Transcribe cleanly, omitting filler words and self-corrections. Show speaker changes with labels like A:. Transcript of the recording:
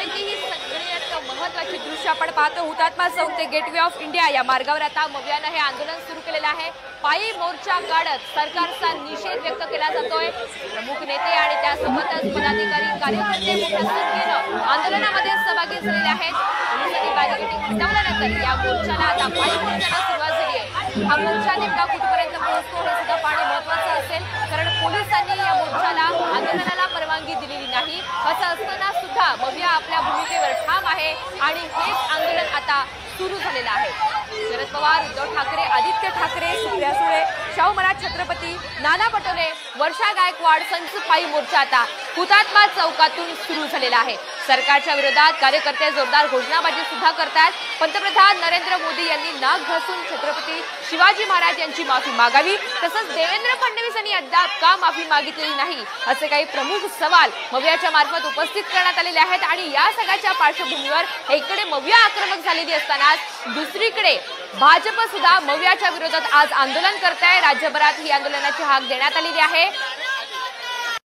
A: मुंबईतली ही सगळ्यात महत्त्वाची दृश्य आपण पाहतो। हुतात्मा चौक ते गेटवे ऑफ इंडिया या मार्गावर आता मवियानं हे आंदोलन सुरू केलेलं आहे। पायी मोर्चा काढत सरकारचा निषेध व्यक्त केला जातोय। प्रमुख नेते आणि त्यासोबतच पदाधिकारी कार्यकर्ते मोठ्या संख्येनं आंदोलनामध्ये सहभागी झालेले आहेत। पोलिसांनी बॅरिकेडिंग हटवल्यानंतर या मोर्चाला आता पायी मोर्चाला सुरुवात झाली आहे। हा मोर्चा नेमका कुठपर्यंत पोहोचतो हे सुद्धा पाहणे महत्त्वाचं असेल, कारण पोलिसांनी या मोर्चाला आंदोलनाला परवानगी दिलेली नाही। असं असताना सुद्धा मविया आपल्या भूमिकेवर ठाम आहे आणि हेच आंदोलन आता सुरू झालेलं आहे। शरद पवार, उद्धव ठाकरे, आदित्य ठाकरे, सुप्रिया सुळे, शाहू महाराज छत्रपती, नाना पटोले, वर्षा गायकवाड संच पायी मोर्चा आता हुतात्मा चौकातून सुरू झालेला आहे। सरकारच्या विरोधात कार्यकर्ते जोरदार घोषणाबाजी सुद्धा करतात। पंतप्रधान नरेंद्र मोदी यांनी नाक घासून छत्रपती शिवाजी महाराज यांची माफी मागावी, तसंच देवेंद्र फडणवीस यांनी अद्याप का माफी मागितलेली नाही असे काही प्रमुख सवाल मवियाच्या मार्फत उपस्थित करण्यात आलेले आहेत। आणि या सगळ्याच्या पार्श्वभूमीवर एकीकडे मविया आक्रमक झालेली असताना दुसरीकडे भाजप सुद्धा मवियाच्या विरोधात आज आंदोलन करत आहे। राज्यभरात ही आंदोलनाची हाक देण्यात आलेली आहे।